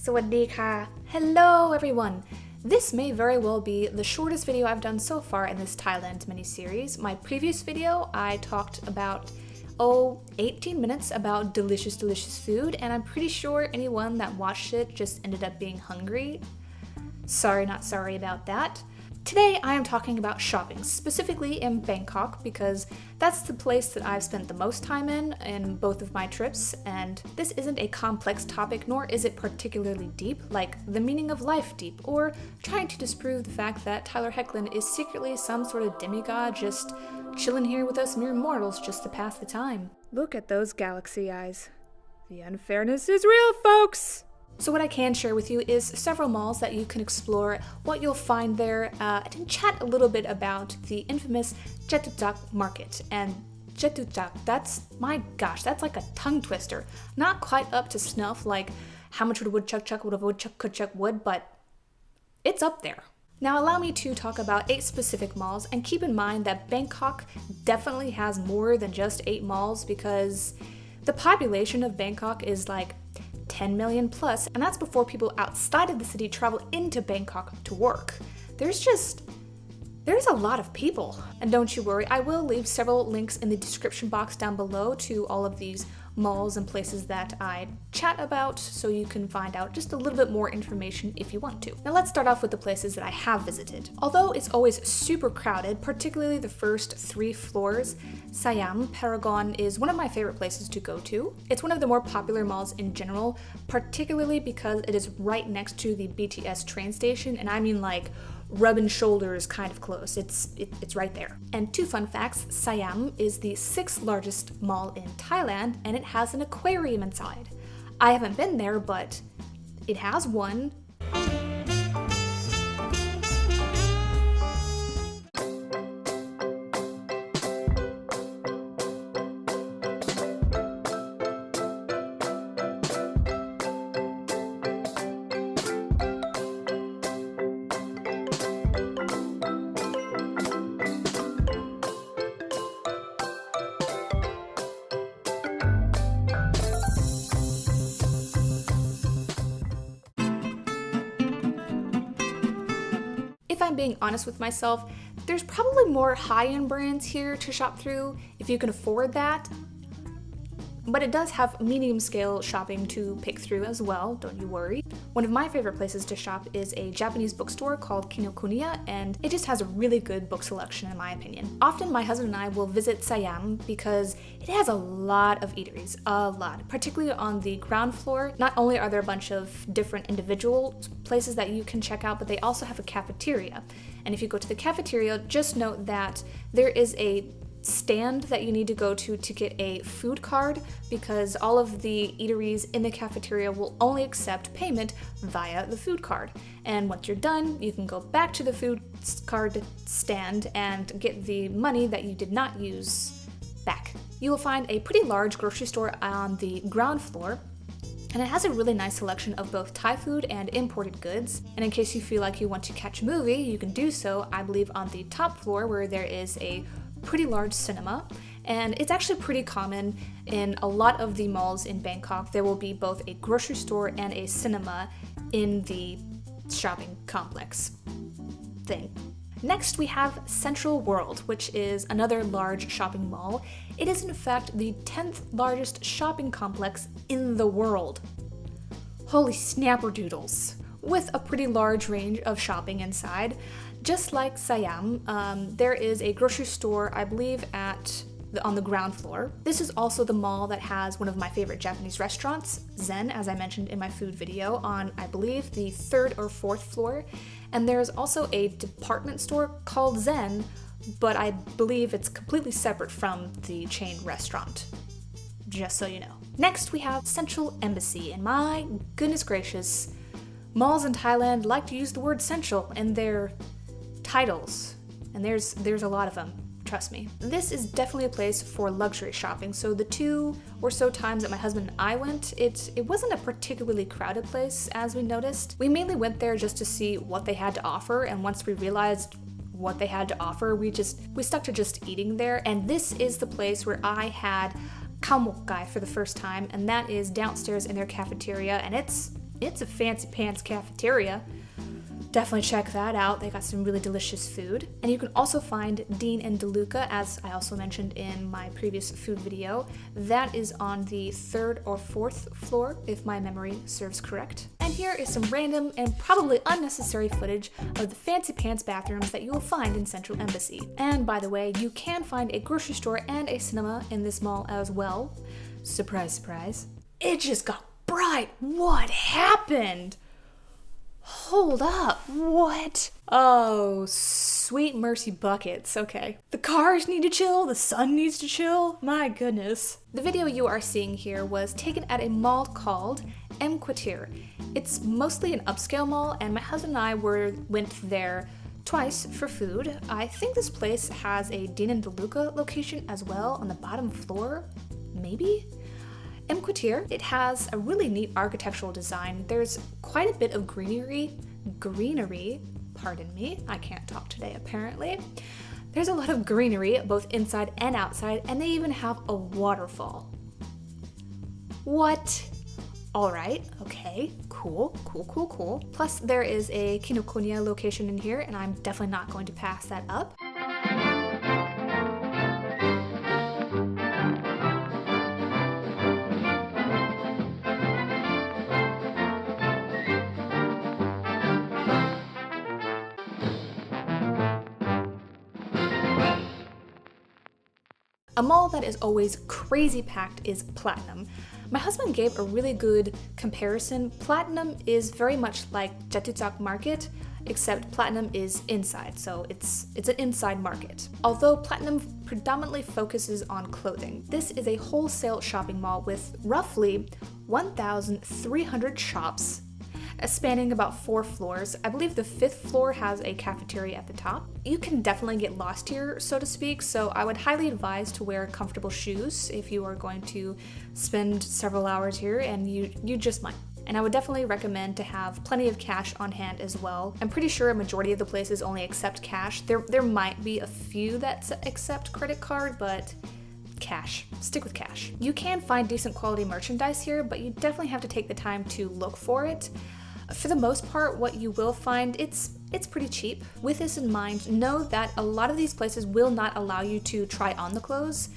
Sawadee-ka. Hello everyone! This may very well be the shortest video I've done so far in this Thailand mini-series. My previous video, I talked about 18 minutes about delicious food, and I'm pretty sure anyone that watched it just ended up being hungry. Sorry, not sorry about that. Today I am talking about shopping, specifically in Bangkok, because that's the place that I've spent the most time in both of my trips, and this isn't a complex topic, nor is it particularly deep, like the meaning of life deep, or trying to disprove the fact that Tyler Hoechlin is secretly some sort of demigod just chilling here with us mere mortals just to pass the time. Look at those galaxy eyes. The unfairness is real, folks! So what I can share with you is several malls that you can explore, what you'll find there, and chat a little bit about the infamous Chatuchak Market. And Chatuchak, my gosh, that's like a tongue twister. Not quite up to snuff like how much would a woodchuck chuck would a woodchuck could chuck would, but it's up there. Now allow me to talk about 8 specific malls, and keep in mind that Bangkok definitely has more than just 8 malls because the population of Bangkok is like 10 million plus, and that's before people outside of the city travel into Bangkok to work. There's a lot of people. And don't you worry, I will leave several links in the description box down below to all of these malls and places that I chat about, so you can find out just a little bit more information if you want to. Now let's start off with the places that I have visited. Although it's always super crowded, particularly the first 3 floors, Siam Paragon is one of my favorite places to go to. It's one of the more popular malls in general, particularly because it is right next to the BTS train station, and I mean like rubbing shoulders kind of close. It's right there. And 2 fun facts, Siam is the 6th largest mall in Thailand, and it has an aquarium inside. I haven't been there, but it has one. If I'm being honest with myself, there's probably more high-end brands here to shop through if you can afford that. But it does have medium-scale shopping to pick through as well, don't you worry. One of my favorite places to shop is a Japanese bookstore called Kinokuniya, and it just has a really good book selection in my opinion. Often my husband and I will visit Siam because it has a lot of eateries, a lot, particularly on the ground floor. Not only are there a bunch of different individual places that you can check out, but they also have a cafeteria. And if you go to the cafeteria, just note that there is a stand that you need to go to get a food card, because all of the eateries in the cafeteria will only accept payment via the food card. And once you're done, you can go back to the food card stand and get the money that you did not use back. You will find a pretty large grocery store on the ground floor, and it has a really nice selection of both Thai food and imported goods. And in case you feel like you want to catch a movie, you can do so, I believe, on the top floor, where there is a pretty large cinema. And it's actually pretty common in a lot of the malls in Bangkok. There will be both a grocery store and a cinema in the shopping complex thing. Next, we have Central World, which is another large shopping mall. It is in fact the 10th largest shopping complex in the world. Holy snapperdoodles! With a pretty large range of shopping inside. Just like Siam, there is a grocery store, I believe, on the ground floor. This is also the mall that has one of my favorite Japanese restaurants, Zen, as I mentioned in my food video, on, I believe, the 3rd or 4th floor. And there's also a department store called Zen, but I believe it's completely separate from the chain restaurant, just so you know. Next, we have Central Embassy, and my goodness gracious, malls in Thailand like to use the word central in their titles, and there's a lot of them, trust me. This is definitely a place for luxury shopping, so the 2 or so times that my husband and I went, it wasn't a particularly crowded place, as we noticed. We mainly went there just to see what they had to offer, and once we realized what they had to offer, we stuck to just eating there. And this is the place where I had khao mok gai for the first time, and that is downstairs in their cafeteria, and it's It's a fancy pants cafeteria. Definitely check that out. They got some really delicious food. And you can also find Dean and Deluca, as I also mentioned in my previous food video. That is on the 3rd or 4th floor, if my memory serves correct. And here is some random and probably unnecessary footage of the fancy pants bathrooms that you will find in Central Embassy. And by the way, you can find a grocery store and a cinema in this mall as well. Surprise, surprise. It just got bright. What happened? Hold up, what? Oh, sweet mercy buckets, okay. The cars need to chill, the sun needs to chill, my goodness. The video you are seeing here was taken at a mall called M Quartier. It's mostly an upscale mall, and my husband and I went there twice for food. I think this place has a Dean and Deluca location as well on the bottom floor, maybe? M Quartier, it has a really neat architectural design. There's quite a bit of greenery, pardon me, I can't talk today apparently. There's a lot of greenery both inside and outside, and they even have a waterfall. What? Alright, okay, cool. Plus there is a Kinokuniya location in here, and I'm definitely not going to pass that up. A mall that is always crazy packed is Platinum. My husband gave a really good comparison. Platinum is very much like Chatuchak Market, except Platinum is inside, so it's an inside market. Although Platinum predominantly focuses on clothing, this is a wholesale shopping mall with roughly 1,300 shops, spanning about 4 floors. I believe the 5th floor has a cafeteria at the top. You can definitely get lost here, so to speak, so I would highly advise to wear comfortable shoes if you are going to spend several hours here, and you just might. And I would definitely recommend to have plenty of cash on hand as well. I'm pretty sure a majority of the places only accept cash. There might be a few that accept credit card, but cash. Stick with cash. You can find decent quality merchandise here, but you definitely have to take the time to look for it. For the most part, what you will find, it's pretty cheap. With this in mind, know that a lot of these places will not allow you to try on the clothes.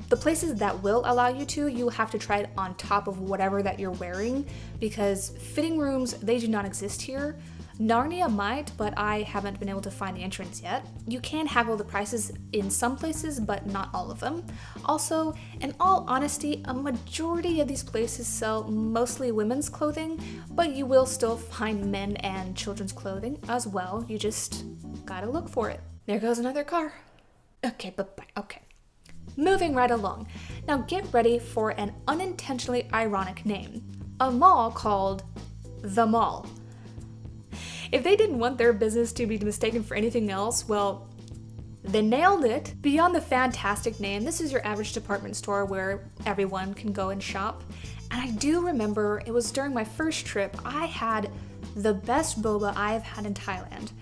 The places that will allow you to, you will have to try it on top of whatever that you're wearing, because fitting rooms, they do not exist here. Narnia might, but I haven't been able to find the entrance yet. You can haggle the prices in some places, but not all of them. Also, in all honesty, a majority of these places sell mostly women's clothing, but you will still find men and children's clothing as well. You just gotta look for it. There goes another car. Okay. Moving right along. Now get ready for an unintentionally ironic name. A mall called The Mall. If they didn't want their business to be mistaken for anything else, well, they nailed it. Beyond the fantastic name, this is your average department store where everyone can go and shop. And I do remember it was during my first trip, I had the best boba I've had in Thailand.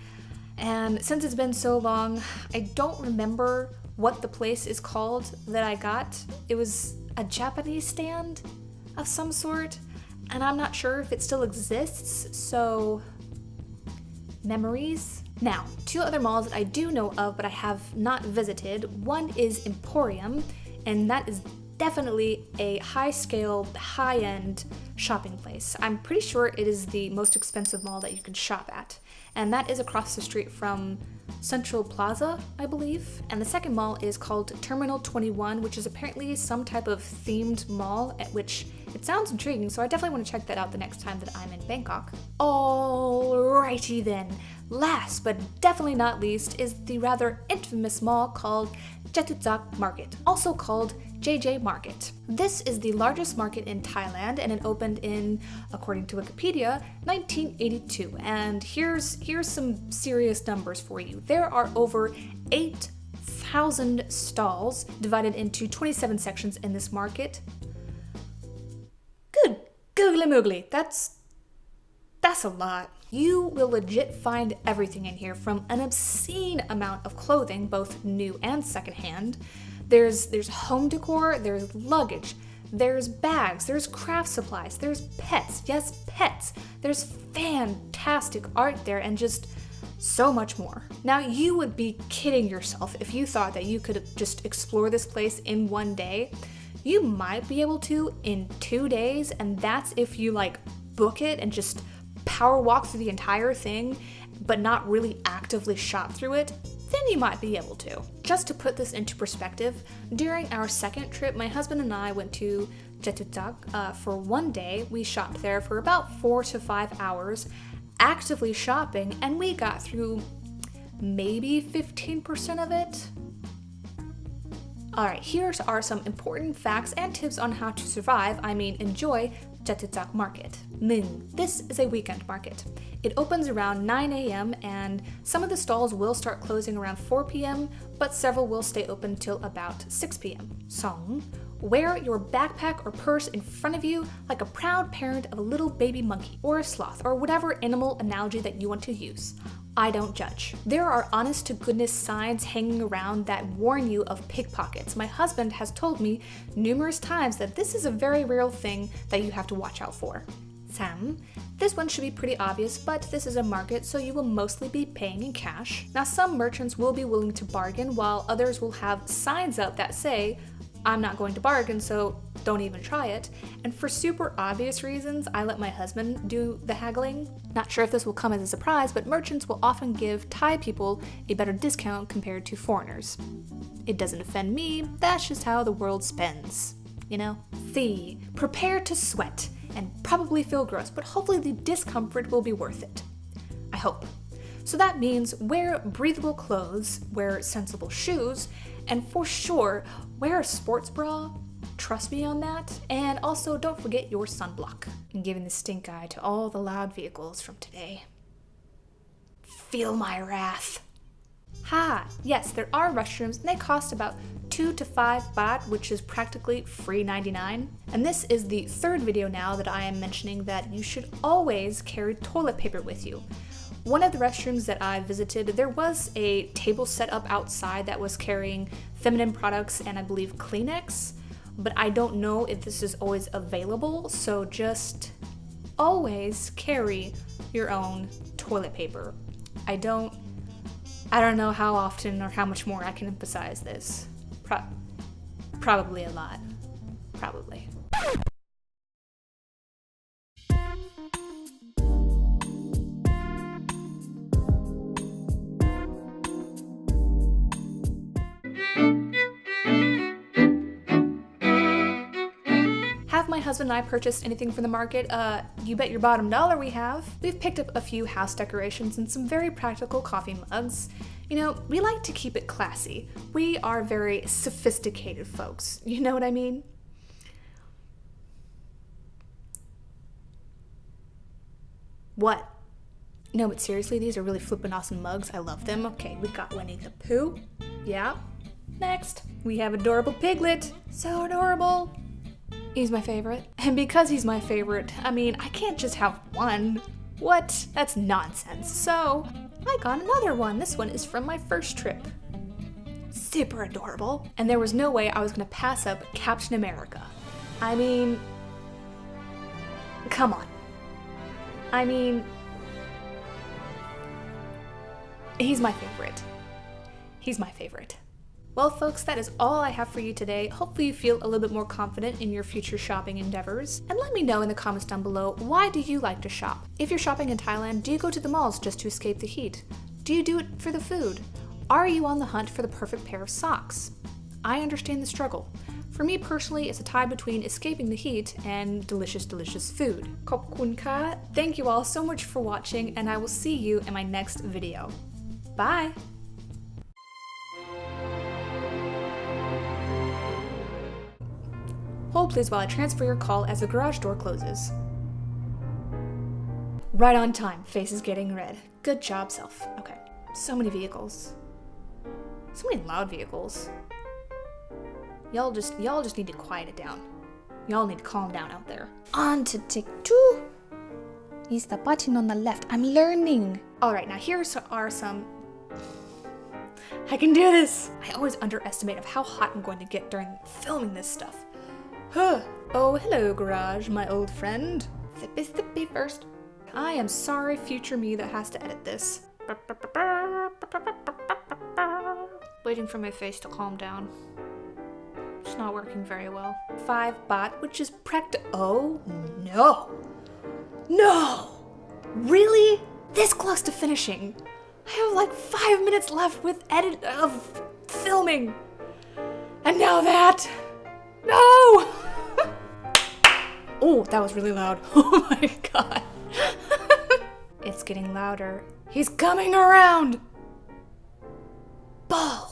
And since it's been so long, I don't remember what the place is called that I got. It was a Japanese stand of some sort, and I'm not sure if it still exists, so memories. Now, 2 other malls that I do know of but I have not visited. One is Emporium, and that is definitely a high-scale, high-end shopping place. I'm pretty sure it is the most expensive mall that you can shop at, and that is across the street from Central Plaza, I believe. And the second mall is called Terminal 21, which is apparently some type of themed mall, at which it sounds intriguing, so I definitely want to check that out the next time that I'm in Bangkok. Alrighty then. Last but definitely not least is the rather infamous mall called Chatuchak Market, also called JJ Market. This is the largest market in Thailand, and it opened in, according to Wikipedia, 1982. And here's some serious numbers for you. There are over 8,000 stalls divided into 27 sections in this market. Good googly moogly, that's a lot. You will legit find everything in here, from an obscene amount of clothing, both new and secondhand. There's home decor, there's luggage, There's bags, there's craft supplies, there's pets, yes, pets. There's fantastic art there and just so much more. Now, you would be kidding yourself if you thought that you could just explore this place in one day. You might be able to in 2 days, and that's if you like book it and just power walk through the entire thing, but not really actively shop through it. Then you might be able to. Just to put this into perspective, during our second trip, my husband and I went to Chatuchak for 1 day. We shopped there for about 4 to 5 hours, actively shopping, and we got through maybe 15% of it. Alright, here are some important facts and tips on how to survive, enjoy, Chatuchak Market. This is a weekend market. It opens around 9 a.m. and some of the stalls will start closing around 4 p.m., but several will stay open till about 6 p.m. Song, wear your backpack or purse in front of you like a proud parent of a little baby monkey or a sloth or whatever animal analogy that you want to use. I don't judge. There are honest-to-goodness signs hanging around that warn you of pickpockets. My husband has told me numerous times that this is a very real thing that you have to watch out for. Sam, this one should be pretty obvious, but this is a market, so you will mostly be paying in cash. Now, some merchants will be willing to bargain, while others will have signs up that say, I'm not going to bargain, so don't even try it. And for super obvious reasons, I let my husband do the haggling. Not sure if this will come as a surprise, but merchants will often give Thai people a better discount compared to foreigners. It doesn't offend me, that's just how the world spends, you know? Prepare to sweat and probably feel gross, but hopefully the discomfort will be worth it. I hope. So that means wear breathable clothes, wear sensible shoes, and for sure, wear a sports bra. Trust me on that. And also, don't forget your sunblock. And giving the stink eye to all the loud vehicles from today. Feel my wrath. Yes, there are restrooms, and they cost about 2 to 5 baht, which is practically free 99. And this is the third video now that I am mentioning that you should always carry toilet paper with you. One of the restrooms that I visited, there was a table set up outside that was carrying feminine products and I believe Kleenex, but I don't know if this is always available, so just always carry your own toilet paper. I don't know how often or how much more I can emphasize this. Probably a lot. Probably. Have my husband and I purchased anything from the market? You bet your bottom dollar we have. We've picked up a few house decorations and some very practical coffee mugs. You know, we like to keep it classy. We are very sophisticated folks. You know what I mean? What? No, but seriously, these are really flippin' awesome mugs. I love them. Okay, we got Winnie the Pooh. Yeah. Next, we have adorable Piglet. So adorable. He's my favorite. And because he's my favorite, I can't just have one. What? That's nonsense. So, I got another one. This one is from my first trip. Super adorable. And there was no way I was gonna pass up Captain America. Come on. He's my favorite. He's my favorite. Well, folks, that is all I have for you today. Hopefully you feel a little bit more confident in your future shopping endeavors. And let me know in the comments down below, why do you like to shop? If you're shopping in Thailand, do you go to the malls just to escape the heat? Do you do it for the food? Are you on the hunt for the perfect pair of socks? I understand the struggle. For me personally, it's a tie between escaping the heat and delicious, delicious food. Khop kun ka. Thank you all so much for watching, and I will see you in my next video. Bye! Hold please while I transfer your call as the garage door closes. Right on time. Face is getting red. Good job, self. Okay. So many vehicles. So many loud vehicles. Y'all just need to quiet it down. Y'all need to calm down out there. On to tick 2. Is the button on the left. I'm learning. Alright, now here are some... I can do this! I always underestimate of how hot I'm going to get during filming this stuff. Oh, hello, Garage, my old friend. Zippy zippy first. I am sorry, future me that has to edit this. Waiting for my face to calm down. It's not working very well. 5 baht, which is oh no. No! Really? This close to finishing. I have like 5 minutes left with of filming. And now that. No! Oh, that was really loud. Oh my god. It's getting louder. He's coming around. Balls.